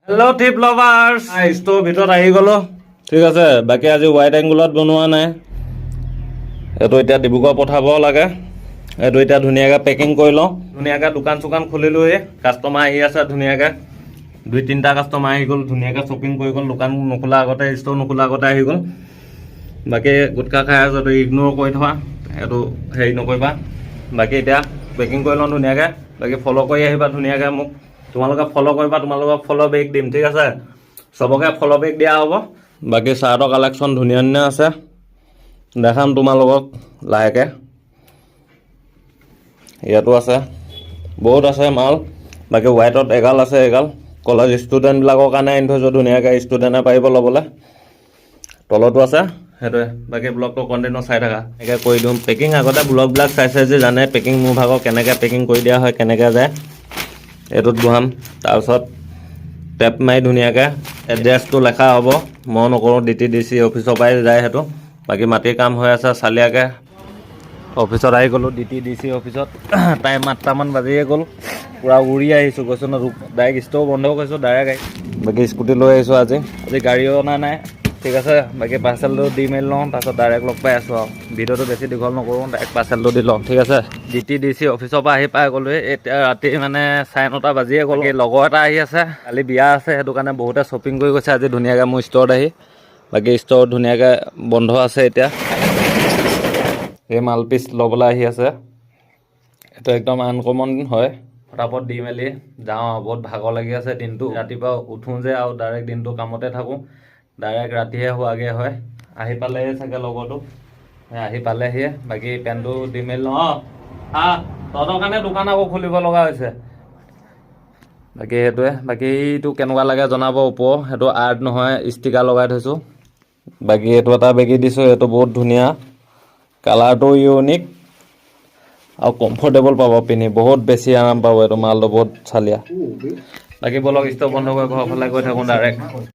hello' trip lovers store ভিতৰত আহি গ'লো ঠিক আছে বাকী আজি হোৱাইট এংগুলত বনোৱা নাই এইটো এতিয়া ডিব্ৰুগড় পঠাব লাগে এইটো এতিয়া ধুনীয়াকৈ পেকিং কৰি লওঁ ধুনীয়াকৈ দোকান চোকান খুলিলোহি কাষ্টমাৰ আহি আছে ধুনীয়াকৈ 2-3টা কাষ্টমাৰ আহি গ'ল ধুনীয়াকৈ শ্বপিং কৰি গ'ল দোকান নোখোলা আগতে ষ্ট'ৰ নোখোলা আগতে আহি গ'ল বাকী গুটখা খাই আছে এইটো ইগন'ৰ কৰি থোৱা এইটো হেৰি নকৰিবা বাকী এতিয়া পেকিং কৰি লওঁ ধুনীয়াকৈ বাকী ফ'ল' কৰি আহিবা ধুনীয়াকৈ মোক তোমালোকে ফ'ল' কৰিবা তোমালোকক ফ'ল' বেক দিম ঠিক আছে চবকে ফ'ল' বেক দিয়া হ'ব বাকী চাৰ্টৰ কালেকশ্যন ধুনীয়া ধুনীয়া আছে দেখাম তোমালোকক লাহেকৈ ইয়াতো আছে বহুত আছে মাল বাকী হোৱাইটত এগাল আছে এগাল কলেজ ষ্টুডেণ্টবিলাকৰ কাৰণে আনি থৈছোঁ ধুনীয়াকৈ ষ্টুডেণ্টে পাৰিব ল'বলৈ তলতো আছে সেইটোৱে বাকী ব্লগটো কণ্টিনিউ চাই থাকা এনেকৈ কৰি দিওঁ পেকিং আগতে ব্লগবিলাক চাইছে যে জানে পেকিং মোৰ ভাগৰ কেনেকৈ পেকিং কৰি দিয়া হয় কেনেকৈ যায় এইটোত বহাম তাৰপিছত টেপ মাৰি ধুনীয়াকৈ এড্ৰেছটো লেখা হ'ব মই নকৰোঁ DTDC অফিচৰ পৰাই যায় সেইটো বাকী মাটিৰ কাম হৈ আছে চালিয়াকৈ অফিচত আহি গ'লোঁ DTDC অফিচত টাইম 8টামান বাজিয়ে গ'ল পূৰা উৰি আহিছোঁ কৈছোঁ ন ডাইৰেক্ট ষ্ট'ৰ বন্ধ কৰিছোঁ ডাইৰেক্ট বাকী স্কুটি লৈ আহিছোঁ আজি গাড়ীও অনা নাই ঠিক আছে বাকী পাৰ্চেলটো দি মেলি লওঁ তাৰপিছত ডাইৰেক্ট লগ পাই আছোঁ আৰু ভিডিঅ'টো বেছি দীঘল নকৰোঁ ডাইৰেক্ট পাৰ্চেলটো দি লওঁ ঠিক আছে DTDC অফিচৰ পৰা আহি পাই গ'লোৱে এতিয়া ৰাতি মানে 9:30 বাজিয়ে গ'ল লগৰ এটা আহি আছে কালি বিয়া আছে সেইটো কাৰণে বহুতে শ্বপিং কৰি গৈছে আজি ধুনীয়াকৈ মোৰ ষ্ট'ৰত আহি বাকী ষ্ট'ৰ ধুনীয়াকৈ বন্ধ আছে এতিয়া এই মাল পিচ ল'বলৈ আহি আছে এইটো একদম আনকমন হয় ফটাফট দি মেলি যাওঁ আৰু বহুত ভাগৰ লাগি আছে দিনটো ৰাতিপুৱা উঠোঁ যে আৰু ডাইৰেক্ট দিনটো কামতে থাকোঁ ডাইৰেক্ট ৰাতিহে হোৱাগৈ হয় আহি পালেহে চাগে লগৰটো আহি পালেহিয়ে বাকী পেণ্টটো দি মেলি লওঁ তহঁতৰ কাৰণে দোকান আকৌ খুলিব লগা হৈছে বাকী সেইটোৱে বাকী এইটো কেনেকুৱা লাগে জনাব ওপৰ সেইটো আৰ্ট নহয় ষ্টিকাৰ লগাই থৈছোঁ বাকী এইটো এটা বেগী দিছোঁ এইটো বহুত ধুনীয়া কালাৰটো ইউনিক আৰু কমফৰ্টেবল পাব পিন্ধি বহুত বেছি আৰাম পাব এইটো মালটো বহুত চালিয়া বাকী বলক ষ্ট'ৰ বন্ধ কৰি ঘৰৰ ফালে গৈ থাকোঁ ডাইৰেক্ট